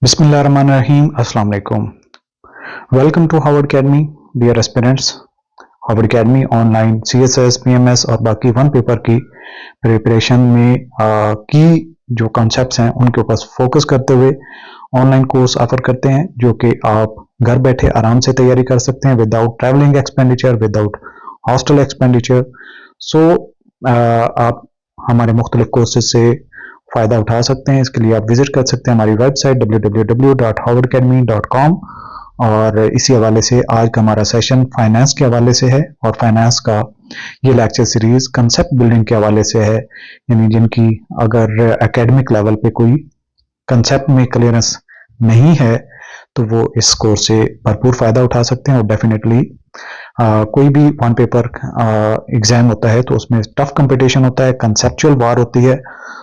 Bismillahirrahmanirrahim. Assalamu alaikum. Welcome to Howard Academy, dear aspirants. Howard Academy online CSS, PMS और बाकी one paper की preparation में की जो कॉन्सेप्ट्स हैं उनके ऊपर फोकस करते हुए ऑनलाइन कोर्स ऑफर करते हैं जो कि आप घर बैठे आराम से तैयारी कर सकते हैं without travelling expenditure, without hostel expenditure. So आप हमारे मुख्तलिफ कोर्सेज से फ़ायदा उठा सकते हैं। इसके लिए आप विजिट कर सकते हैं हमारी वेबसाइट www.howardacademy.com। और इसी हवाले से आज का हमारा सेशन फाइनेंस के हवाले से है और फाइनेंस का ये लेक्चर सीरीज कंसेप्ट बिल्डिंग के हवाले से है, यानी जिनकी अगर एकेडमिक लेवल पे कोई कंसेप्ट में क्लियरेंस नहीं है तो वो इस कोर्स से भरपूर फ़ायदा उठा सकते हैं। और डेफिनेटली कोई भी वन पेपर एग्ज़ाम होता है तो उसमें टफ कंपटीशन होता है, कंसेप्चुअल वार होती है।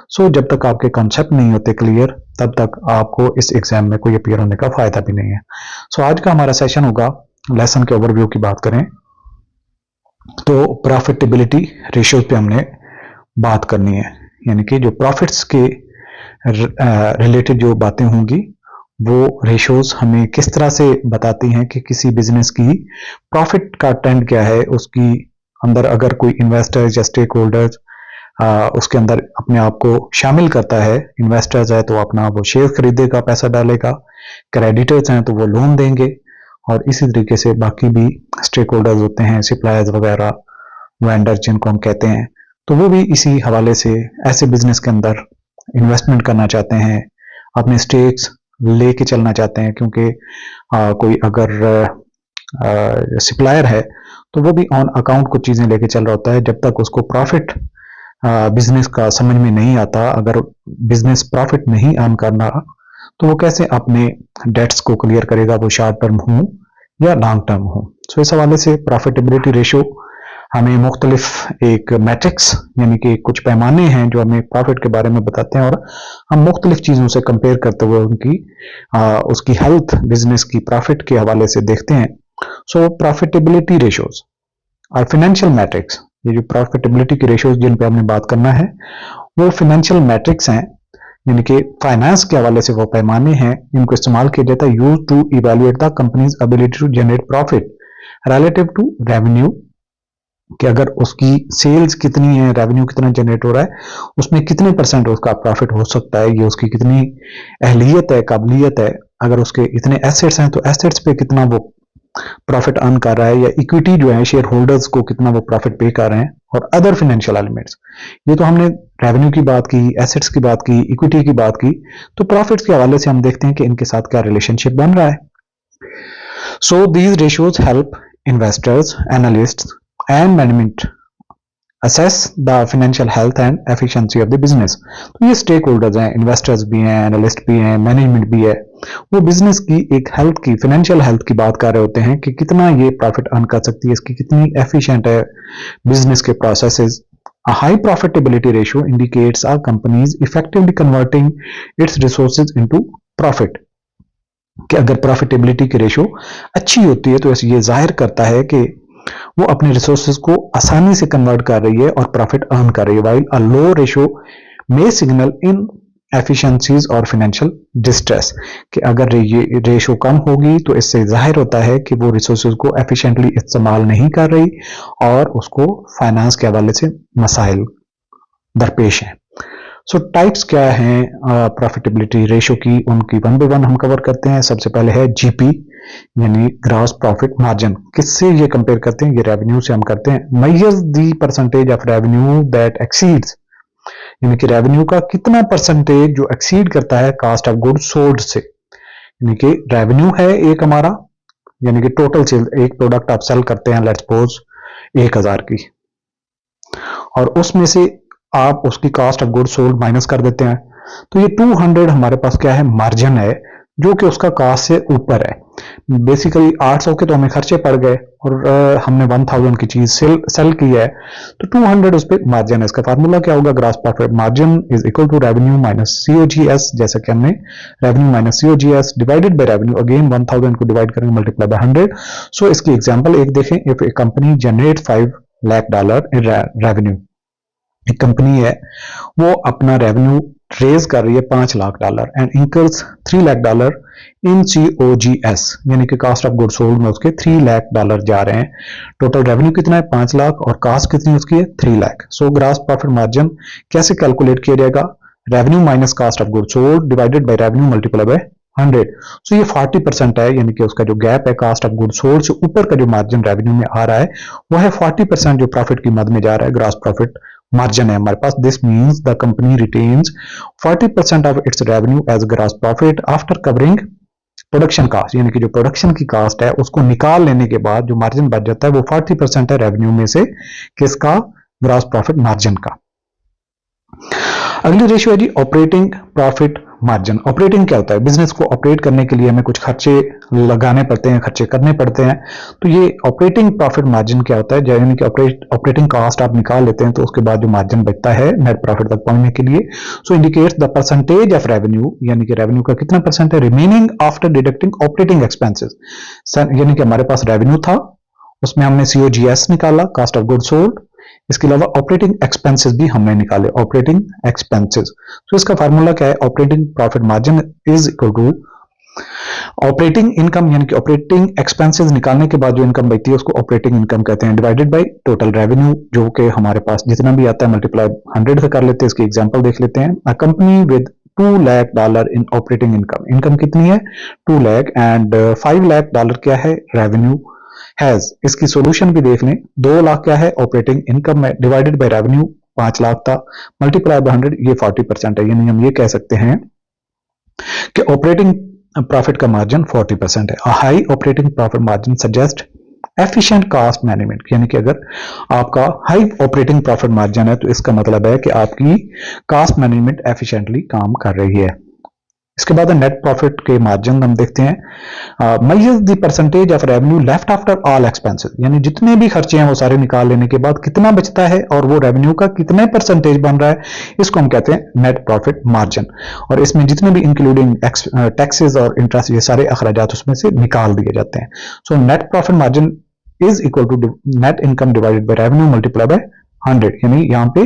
सो जब तक आपके कंसेप्ट नहीं होते क्लियर तब तक आपको इस एग्ज़ाम में कोई अपीयर होने का फ़ायदा भी नहीं है। सो आज का हमारा सेशन होगा, लेसन के ओवरव्यू की बात करें तो प्रॉफिटेबिलिटी रेशियो पे हमने बात करनी है, यानी कि जो प्रॉफिट्स के रिलेटेड जो बातें होंगी वो रेशियोज हमें किस तरह से बताती हैं कि किसी बिजनेस की प्रॉफिट का ट्रेंड क्या है। उसकी अंदर अगर कोई इन्वेस्टर या स्टेक होल्डर्स उसके अंदर अपने आप को शामिल करता है, इन्वेस्टर्स है तो अपना वो शेयर खरीदेगा, पैसा डालेगा, क्रेडिटर्स हैं तो वो लोन देंगे, और इसी तरीके से बाकी भी स्टेक होल्डर्स होते हैं, सप्लायर्स वगैरह, वेंडर जिनको हम कहते हैं, तो वो भी इसी हवाले से ऐसे बिजनेस के अंदर इन्वेस्टमेंट करना चाहते हैं, अपने स्टेक्स लेके चलना चाहते हैं। क्योंकि कोई अगर सप्लायर है तो वो भी ऑन अकाउंट कुछ चीज़ें लेके चल रहा होता है। जब तक उसको प्रॉफिट बिजनेस का समझ में नहीं आता, अगर बिजनेस प्रॉफिट नहीं अर्न करना तो वो कैसे अपने डेट्स को क्लियर करेगा, वो शॉर्ट टर्म हो या लॉन्ग टर्म हो। सो इस हवाले से प्रॉफिटेबिलिटी रेशियो हमें मुख्तलिफ एक मैट्रिक्स यानी कि कुछ पैमाने हैं जो हमें प्रॉफिट के बारे में बताते हैं, और हम मुख्तलिफ चीज़ों से कंपेयर करते हुए उनकी उसकी हेल्थ बिजनेस की प्रॉफिट के हवाले से देखते हैं। सो प्रॉफिटेबिलिटी रेशियोज और फाइनेंशियल मैट्रिक्स, ये जो प्रॉफिटेबिलिटी की रेशियोज जिन पे हमने बात करना है वो फाइनेंशियल मैट्रिक्स हैं, यानी कि फाइनेंस के हवाले से वो पैमाने हैं, इनको इस्तेमाल किया जाता है use to evaluate the company's ability to generate profit relative to revenue, कि अगर उसकी सेल्स कितनी है, रेवेन्यू कितना जनरेट हो रहा है, उसमें कितने परसेंट उसका प्रॉफिट हो सकता है, ये उसकी कितनी अहलियत है, काबिलियत है। अगर उसके इतने एसेट्स हैं तो एसेट्स पे कितना वो प्रॉफिट अर्न कर रहा है, या इक्विटी जो है शेयर होल्डर्स को कितना वो प्रॉफिट पे कर रहे हैं, और अदर फाइनेंशियल एलिमेंट्स। ये तो हमने रेवेन्यू की बात की, एसेट्स की बात की, इक्विटी की बात की, तो प्रॉफिट्स के हवाले से हम देखते हैं कि इनके साथ क्या रिलेशनशिप बन रहा है। So these ratios help investors, analysts and management assess the financial health and efficiency of the business। तो ये स्टेक होल्डर्स हैं, इन्वेस्टर्स भी हैं, एनालिस्ट भी हैं, मैनेजमेंट भी है, वो बिजनेस की एक हेल्थ की, फाइनेंशियल हेल्थ की बात कर रहे होते हैं कि कितना ये प्रॉफिट अर्न कर सकती है, इसकी कितनी एफिशिएंट है बिजनेस के processes. A high profitability ratio indicates a company is effectively converting its resources into profit। कि अगर प्रॉफिटेबिलिटी की रेशियो अच्छी होती है तो ये जाहिर करता है कि वो अपने रिसोर्सेज को आसानी से कन्वर्ट कर रही है और प्रॉफिट अर्न कर रही है। वाइल अ लो रेशियो में सिग्नल इन एफिशिएंसीज और फाइनेंशियल डिस्ट्रेस, कि अगर ये रेशियो कम होगी तो इससे जाहिर होता है कि वो रिसोर्सेज को एफिशिएंटली इस्तेमाल नहीं कर रही और उसको फाइनेंस के हवाले से मसाइल दरपेश हैं। सो टाइप्स क्या हैं प्रॉफिटेबिलिटी रेशियो की, उनकी वन बाय वन हम कवर करते हैं। सबसे पहले है जीपी यानी ग्रॉस प्रॉफिट मार्जिन। किससे ये कंपेयर करते हैं? ये रेवेन्यू से हम करते हैं। Measures the percentage of revenue that exceeds, यानी कि रेवेन्यू का कितना परसेंटेज जो एक्सीड करता है कॉस्ट ऑफ गुड्स सोल्ड से, यानी कि रेवेन्यू है एक हमारा, यानी कि टोटल सेल, एक प्रोडक्ट आप सेल करते हैं लेट्स सपोज 1000 की, और उसमें से आप उसकी cost of goods sold minus कर देते हैं, तो ये 200 हमारे पास क्या है, मार्जिन है, जो कि उसका कॉस्ट से ऊपर है। बेसिकली 800 के तो हमें खर्चे पड़ गए और हमने 1000 की चीज सेल की है, तो 200 उस पर मार्जिन है। इसका फार्मूला क्या होगा? Gross profit margin is equal to revenue minus COGS, जैसा कि हमने revenue minus COGS divided by revenue, again 1000 को डिवाइड करेंगे मल्टीप्लाई बाय 100। सो इसकी एग्जांपल एक देखें, if A company generate $5 lakh in revenue, एक कंपनी है वो अपना रेवेन्यू रेज कर रही है $5 lakh and incurs $3 lakh in COGS, यानी कि कॉस्ट ऑफ गुड सोल्ड में उसके $3 लाख जा रहे हैं। टोटल रेवेन्यू कितना है 5 लाख और कॉस्ट कितनी उसकी है 3 lakh. So gross profit margin कैसे कैलकुलेट किया जाएगा? Revenue minus cost of good sold divided by revenue multiply by 100। सो ये 40% है, यानी कि उसका जो गैप है कॉस्ट ऑफ गुड सोल्ड से ऊपर का जो मार्जिन रेवेन्यू में आ रहा है वो है 40% जो प्रॉफिट की मद में जा रहा है, ग्रॉस प्रॉफिट मार्जिन है हमारे पास। This means the company retains 40% of its revenue as gross profit after covering production cost, यानी कि जो प्रोडक्शन की कास्ट है उसको निकाल लेने के बाद जो मार्जिन बच जाता है वो 40% है रेवेन्यू में से, किसका? ग्रॉस प्रॉफिट मार्जिन का। अगली रेशियो है जी ऑपरेटिंग प्रॉफिट मार्जिन। ऑपरेटिंग क्या होता है? बिजनेस को ऑपरेट करने के लिए हमें कुछ खर्चे लगाने पड़ते हैं, खर्चे करने पड़ते हैं। तो ये ऑपरेटिंग प्रॉफिट मार्जिन क्या होता है? यानी कि ऑपरेटिंग कॉस्ट आप निकाल लेते हैं तो उसके बाद जो मार्जिन बचता है नेट प्रॉफिट तक पहुंचने के लिए। So indicates the percentage of revenue, यानी कि रेवेन्यू का कितना परसेंट है remaining after deducting operating expenses. यानी कि हमारे पास रेवेन्यू था, उसमें हमने COGS निकाला, कॉस्ट ऑफ गुड सोल्ड, इसके अलावा ऑपरेटिंग एक्सपेंसेस भी हमने निकाले, ऑपरेटिंग एक्सपेंसेस। तो इसका फार्मूला क्या है? Operating profit margin is equal to operating income, यानी कि ऑपरेटिंग एक्सपेंसेस निकालने के बाद जो इनकम बचती है उसको ऑपरेटिंग इनकम कहते हैं, डिवाइडेड बाय टोटल रेवेन्यू, जो कि हमारे पास जितना भी आता है मल्टीप्लाई 100 से कर लेते हैं। इसकी एग्जांपल देख लेते हैं। अ company with $2 lakh in operating income, income कितनी है 2 लाख एंड $5 लाख क्या है रेवेन्यू हैज। इसकी सॉल्यूशन भी देख लें, 2 लाख क्या है ऑपरेटिंग इनकम में, डिवाइडेड बाय रेवेन्यू 5 लाख था, मल्टीप्लाई बाय 100, ये 40% है। यानी हम ये कह सकते हैं कि ऑपरेटिंग प्रॉफिट का मार्जिन 40% है। High operating profit margin suggest efficient cost management, यानी कि अगर आपका हाई ऑपरेटिंग प्रॉफिट मार्जिन है तो इसका मतलब है कि आपकी कॉस्ट मैनेजमेंट एफिशिएंटली काम कर रही है। इसके बाद नेट प्रॉफिट के मार्जिन हम देखते हैं। Measures the percentage of revenue left after all expenses, यानी जितने भी खर्चे हैं वो सारे निकाल लेने के बाद कितना बचता है और वो रेवेन्यू का कितने परसेंटेज बन रहा है, इसको हम कहते हैं नेट प्रॉफिट मार्जिन। और इसमें जितने भी इंक्लूडिंग टैक्सेस और इंटरेस्ट, ये सारे अखराजात उसमें से निकाल दिए जाते हैं। So net profit margin is equal to net income divided by revenue multiply by 100, यानी यहाँ पे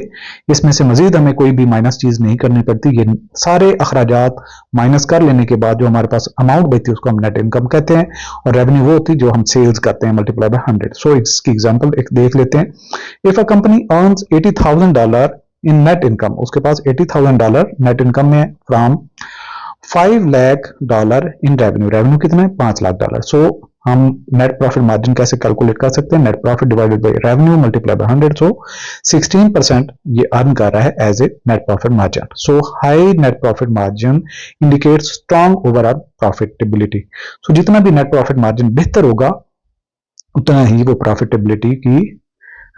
इसमें से मजीद हमें कोई भी माइनस चीज नहीं करनी पड़ती। ये सारे अखराजात माइनस कर लेने के बाद जो हमारे पास अमाउंट बचती है उसको हम नेट इनकम कहते हैं, और रेवेन्यू वो होती है जो हम सेल्स करते हैं मल्टीप्लाई बाय 100। सो इसकी एग्जांपल एक देख लेते हैं। If a company earns $80,000 in net income, उसके पास $80,000 नेट इनकम में from $5 lakh in revenue, revenue कितना है $5 लाख। सो हम नेट प्रॉफिट मार्जिन कैसे कैलकुलेट कर सकते हैं? Net profit divided by revenue multiply by 100। So 16% ये अर्न कर रहा है as a net profit margin. So high net profit margin indicates strong overall profitability. So जितना भी नेट प्रॉफिट मार्जिन बेहतर होगा उतना ही वो प्रॉफिटेबिलिटी की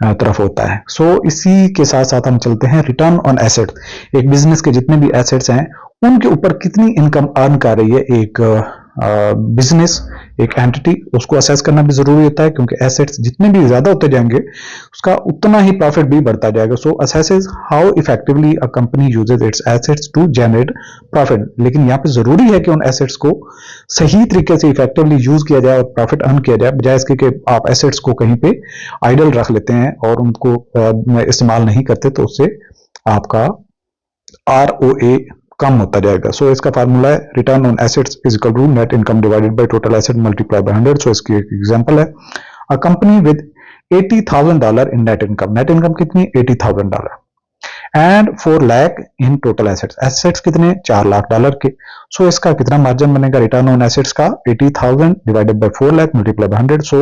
तरफ होता है। सो इसी के साथ साथ हम चलते हैं रिटर्न ऑन एसेट। एक बिजनेस के जितने भी एसेट्स हैं उनके ऊपर कितनी इनकम अर्न कर रही है एक बिजनेस, एक एंटिटी, उसको असेस करना भी जरूरी होता है, क्योंकि एसेट्स जितने भी ज्यादा होते जाएंगे उसका उतना ही प्रॉफिट भी बढ़ता जाएगा। So assesses how effectively a company uses its assets to generate profit. लेकिन यहाँ पे जरूरी है कि उन एसेट्स को सही तरीके से इफेक्टिवली यूज किया जाए और प्रॉफिट अर्न किया जाए, बजाय इसके कि आप एसेट्स को कहीं पे आइडल रख लेते हैं और उनको इस्तेमाल नहीं करते, तो उससे आपका ROA कम होता जाएगा। सो इसका फार्मूला है return on assets is equal to net income divided by total asset multiply by 100। So इसकी एक एग्जांपल है, a company with $80,000 in net income, net income कितनी $80,000 and 4 lakh in total assets, assets कितने $4 लाख के। सो इसका कितना मार्जिन बनेगा रिटर्न ऑन एसेट्स का? 80,000 divided by 4 lakh multiply by 100। सो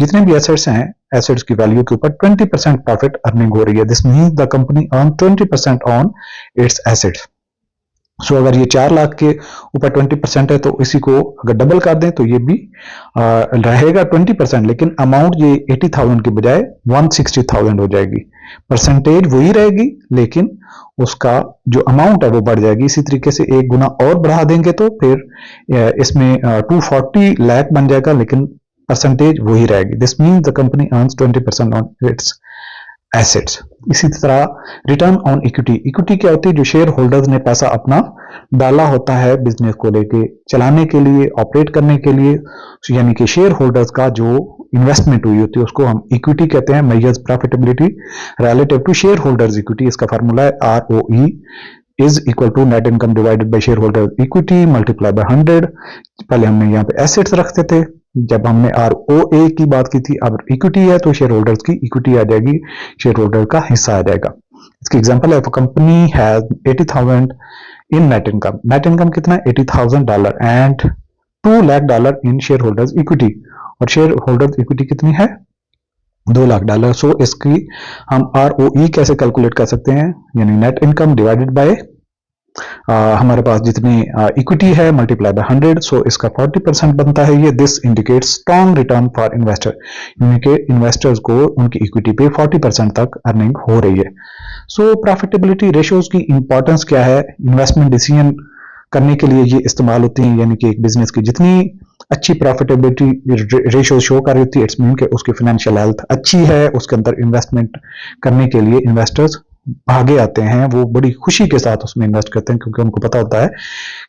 जितने भी एसेट्स हैं, एसेट्स की वैल्यू के ऊपर 20% प्रॉफिट अर्निंग हो रही है। This means the company earn 20% on its assets. So अगर ये 4 लाख के ऊपर 20% है तो इसी को अगर डबल कर दें तो ये भी रहेगा 20%, लेकिन अमाउंट ये 80,000 के बजाय 160,000 हो जाएगी। परसेंटेज वही रहेगी लेकिन उसका जो अमाउंट है वो बढ़ जाएगी। इसी तरीके से एक गुना और बढ़ा देंगे तो फिर इसमें 240 लाख बन जाएगा, लेकिन परसेंटेज वही रहेगी। This means the company earns 20% on its assets. इसी तरह रिटर्न ऑन इक्विटी, इक्विटी क्या होती है? जो शेयर होल्डर्स ने पैसा अपना डाला होता है बिजनेस को लेके चलाने के लिए, ऑपरेट करने के लिए, यानी कि शेयर होल्डर्स का जो इन्वेस्टमेंट हुई होती है उसको हम इक्विटी कहते हैं। Measures profitability relative to shareholders equity, इसका फार्मूला है ROE is equal to net income divided by share holder equity multiply by 100। पहले हमने यहाँ पे एसेट्स रखते थे जब हमने ROA की बात की थी, अब इक्विटी है तो शेयर होल्डर्स की इक्विटी आ जाएगी, शेयर होल्डर का हिस्सा आ जाएगा। इसकी एग्जांपल है, company has 80,000 in net income. Net income कितना है? $80,000 and $2 lakh in share holders equity, और शेयर होल्डर्स इक्विटी कितनी है? $2 लाख। सो इसकी हम ROE कैसे कैलकुलेट कर सकते हैं? यानी नेट इनकम डिवाइडेड बाय हमारे पास जितनी इक्विटी है मल्टीप्लाई बाय 100। सो इसका 40% बनता है ये। This indicates strong return for investor, यानी कि इन्वेस्टर्स को उनकी इक्विटी पे 40% तक अर्निंग हो रही है। सो प्रॉफिटेबिलिटी रेशियोज की इंपॉर्टेंस क्या है? इन्वेस्टमेंट डिसीजन करने के लिए ये इस्तेमाल होती हैं, यानी कि एक बिजनेस की जितनी अच्छी प्रॉफिटेबिलिटी रेशियो शो कर रही होती है, इट्स मीन कि उसकी फाइनेंशियल हेल्थ अच्छी है, उसके अंदर इन्वेस्टमेंट करने के लिए इन्वेस्टर्स आगे आते हैं, वो बड़ी खुशी के साथ उसमें इन्वेस्ट करते हैं, क्योंकि उनको पता होता है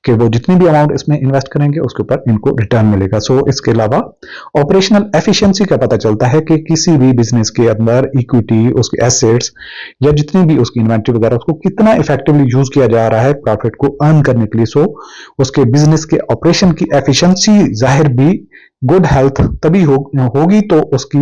कि वो जितनी भी अमाउंट इसमें इन्वेस्ट करेंगे उसके ऊपर इनको रिटर्न मिलेगा। सो इसके अलावा ऑपरेशनल एफिशिएंसी का पता चलता है कि किसी भी बिजनेस के अंदर इक्विटी, उसके एसेट्स या जितनी भी उसकी इन्वेंट्री वगैरह, उसको कितना इफेक्टिवली यूज किया जा रहा है प्रॉफिट को अर्न करने के लिए। सो उसके बिजनेस के ऑपरेशन की एफिशिएंसी जाहिर भी गुड हेल्थ तभी होगी तो उसकी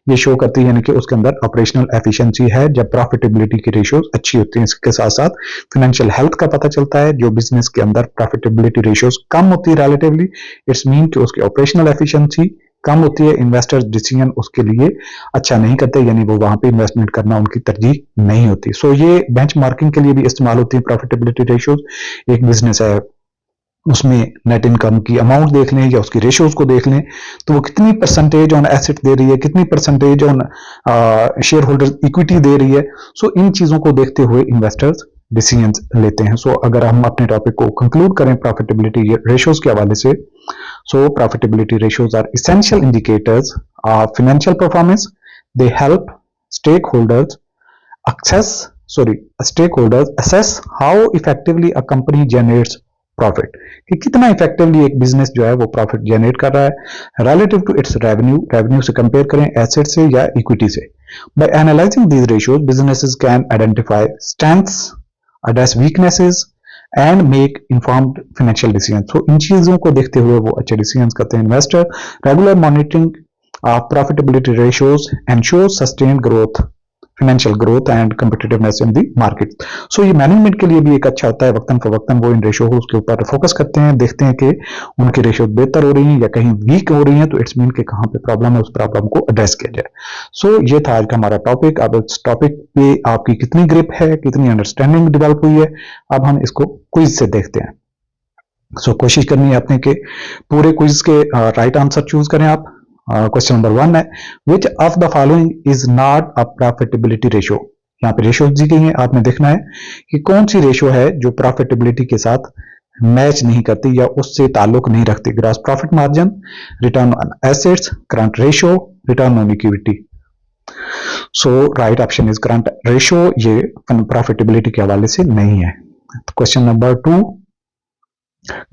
ये शो करती है, यानी कि उसके अंदर ऑपरेशनल एफिशिएंसी है जब प्रॉफिटेबिलिटी की रेशियोज अच्छी होती हैं। इसके साथ साथ फाइनेंशियल हेल्थ का पता चलता है। जो बिजनेस के अंदर प्रॉफिटेबिलिटी रेशियोज कम होती है रिलेटिवली, इट्स मीन कि उसकी ऑपरेशनल एफिशिएंसी कम होती है, इन्वेस्टर्स डिसीजन उसके लिए अच्छा नहीं करते, यानी वो वहां पे इन्वेस्टमेंट करना उनकी तरजीह नहीं होती। सो ये बेंचमार्किंग के लिए भी इस्तेमाल होती है प्रॉफिटेबिलिटी रेशियोज। एक बिजनेस है, उसमें नेट इनकम की अमाउंट देख लें या उसकी रेशियोज को देख लें, तो वो कितनी परसेंटेज ऑन एसेट दे रही है, कितनी percentage on share holder equity दे रही है। सो इन चीजों को देखते हुए इन्वेस्टर्स डिसीजन लेते हैं। सो अगर हम अपने टॉपिक को कंक्लूड करें प्रॉफिटेबिलिटी रेशियोज के हवाले से, so profitability ratios are essential indicators of financial performance. They help stakeholders assess how effectively a company generates profit, कि कितना इफेक्टिवली एक बिजनेस जो है वो प्रॉफिट जनरेट कर रहा है रिलेटिव टू इट्स रेवेन्यू से कंपेयर करें एसेट से या इक्विटी से। By analysing these ratios businesses can identify strengths, address weaknesses and make informed financial decision. So इन चीजों को देखते हुए वो अच्छे डिसीजन करते हैं investor. Regular monitoring of profitability ratios ensures sustained growth, financial growth and competitiveness in the market. So ये मैनेजमेंट के लिए भी एक अच्छा होता है, वक्तन फवक्तन वो इन रेशियो के ऊपर फोकस करते हैं, देखते हैं कि उनकी रेशियो बेहतर हो रही है या कहीं वीक हो रही है, तो इट्स मीन कि कहां पे प्रॉब्लम है, उस प्रॉब्लम को एड्रेस किया जाए। सो ये था आज का हमारा टॉपिक। अब इस टॉपिक पे आपकी कितनी ग्रिप है, कितनी अंडरस्टैंडिंग डेवलप हुई है, अब हम इसको क्विज से देखते हैं। सो कोशिश करनी है आपने कि पूरे क्विज के राइट आंसर चूज करें आप। क्वेश्चन नंबर 1 है, which of the following is not a profitability ratio. यहाँ पे रेशियो दी गई है, आपने देखना है कि कौन सी रेशियो है जो प्रॉफिटेबिलिटी के साथ मैच नहीं करती या उससे ताल्लुक नहीं रखती। Gross profit margin, return on assets, current ratio, return on equity. So right option is current ratio, ये प्रॉफिटेबिलिटी के हवाले से नहीं है। Question number 2,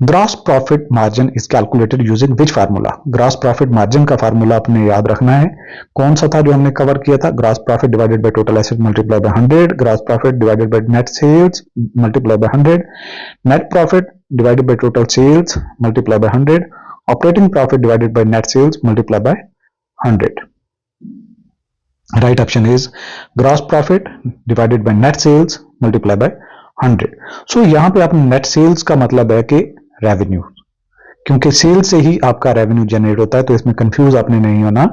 gross profit margin is calculated using which formula. Gross profit margin का formula आपने याद रखना है, कौन सा था जो हमने कवर किया था? Gross profit divided by total asset multiply by 100, gross profit divided by net sales multiply by 100, net profit divided by total sales multiply by 100, operating profit divided by net sales multiply by 100। Right option is gross profit divided by net sales multiply by 100। So यहां पे आपने net sales का मतलब है कि revenue, क्योंकि cell से ही आपका रेवेन्यू जनरेट होता है, तो इसमें कंफ्यूज आपने नहीं होना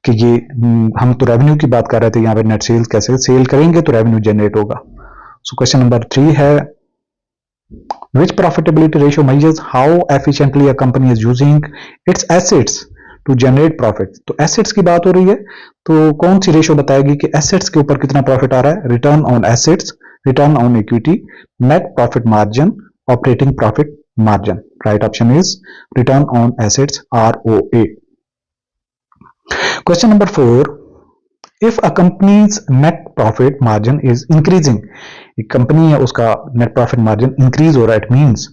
कि ये हम तो रेवेन्यू की बात कर रहे थे, यहाँ पे नेट सेल्स कैसे, सेल करेंगे तो रेवेन्यू जनरेट होगा। सो क्वेश्चन नंबर 3 है, which profitability ratio measures how efficiently a company is using its assets to generate profit. तो एसेट्स की बात हो रही है, तो कौन सी रेशियो बताएगी कि एसेट्स के ऊपर कितना प्रॉफिट आ रहा है? Return on assets, return on equity, net profit margin, operating profit margin. Right option is return on assets, ROA। Question number 4, if a company's net profit margin is increasing, एक कंपनी है उसका नेट प्रॉफिट मार्जिन इंक्रीज हो रहा है, it means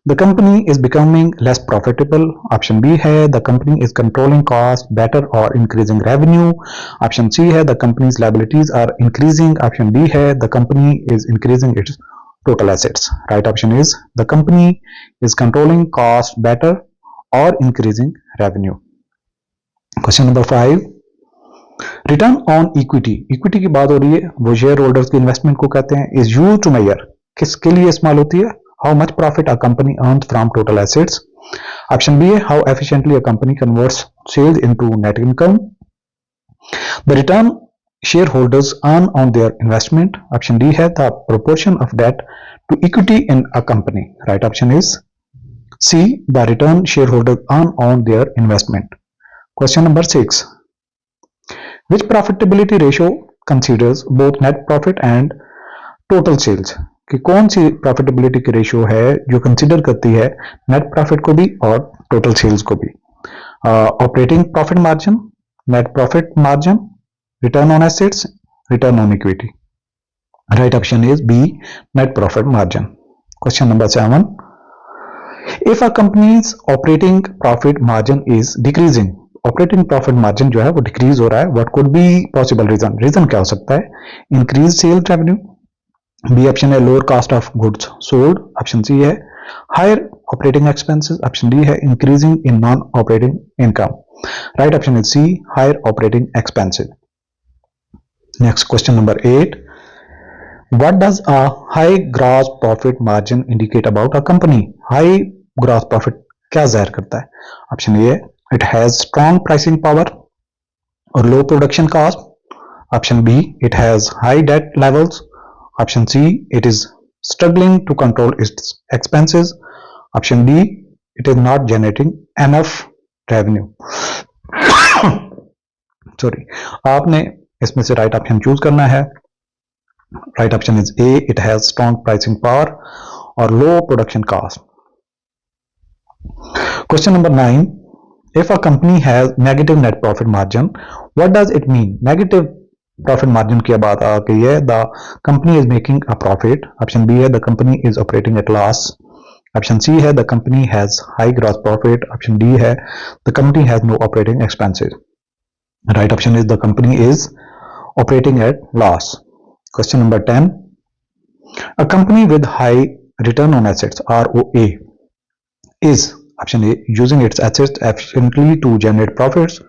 the company is becoming less profitable. Option B है the company is controlling cost better और increasing revenue. Option C है the companies liabilities are increasing. Option D है the company is increasing its total assets. Right option is the company is controlling cost better or increasing revenue. Question number 5. Return on equity, equity की बात हो रही है, वो share holders की investment को कहते हैं. इज यूज्ड टू मेजर, किसके लिए इस्तेमाल होती है? How much profit a company earns from total assets. Option B है how efficiently a company converts sales into net income. The return shareholders earn on their investment. Option D है the proportion of debt to equity in a company. Right option is C, the return shareholders earn on their investment. Question number 6. Which profitability ratio considers both net profit and total sales? कि कौन सी profitability की ratio है जो consider करती है net profit को भी और टोटल सेल्स को भी? Operating profit margin, net profit margin, return on assets, return on equity. Right option is B, net profit margin. Question number 7. If a company's operating profit margin is decreasing, operating profit margin जो है वो decrease हो रहा है, what could be possible reason? Reason क्या हो सकता है? Increased sales revenue. B option है lower cost of goods sold. Option C है higher operating expenses. Option D है increasing in non-operating income. Right option is C, higher operating expenses. Next, question number 8. What does a high gross profit margin indicate about a company? High gross profit क्या जाहिर करता है? Option A, it has strong pricing power or low production cost. Option B, it has high debt levels. Option C, it is struggling to control its expenses. Option D, it is not generating enough revenue. Sorry, आपने इसमें से right option choose करना है. Right option is A, it has strong pricing power और low production cost. Question number 9. If a company has negative net profit margin, what does it mean? Negative profit margin की बात आ गई है. The company is making a profit. Option B है the company is operating at loss. Option C है the company has high gross profit. Option D है the company has no operating expenses. Right option is the company is operating at loss. Question number 10. A company with high return on assets ROA is option A using its assets efficiently to generate profits.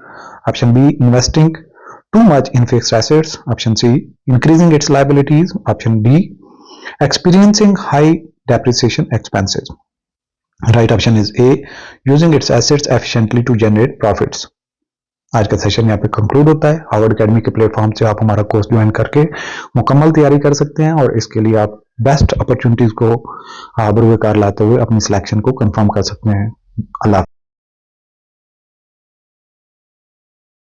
Option B investing too much in fixed assets. Option C increasing its liabilities. Option D experiencing high depreciation expenses. Right option is A using its assets efficiently to generate profits. आज का session यहाँ पे conclude होता है. Harvard academy के platform से आप हमारा कोर्स ज्वाइन करके मुकम्मल तैयारी कर सकते हैं और इसके लिए आप बेस्ट अपॉर्चुनिटीज को बरूकार लाते हुए अपनी सिलेक्शन को कंफर्म कर सकते हैं. अल्लाह.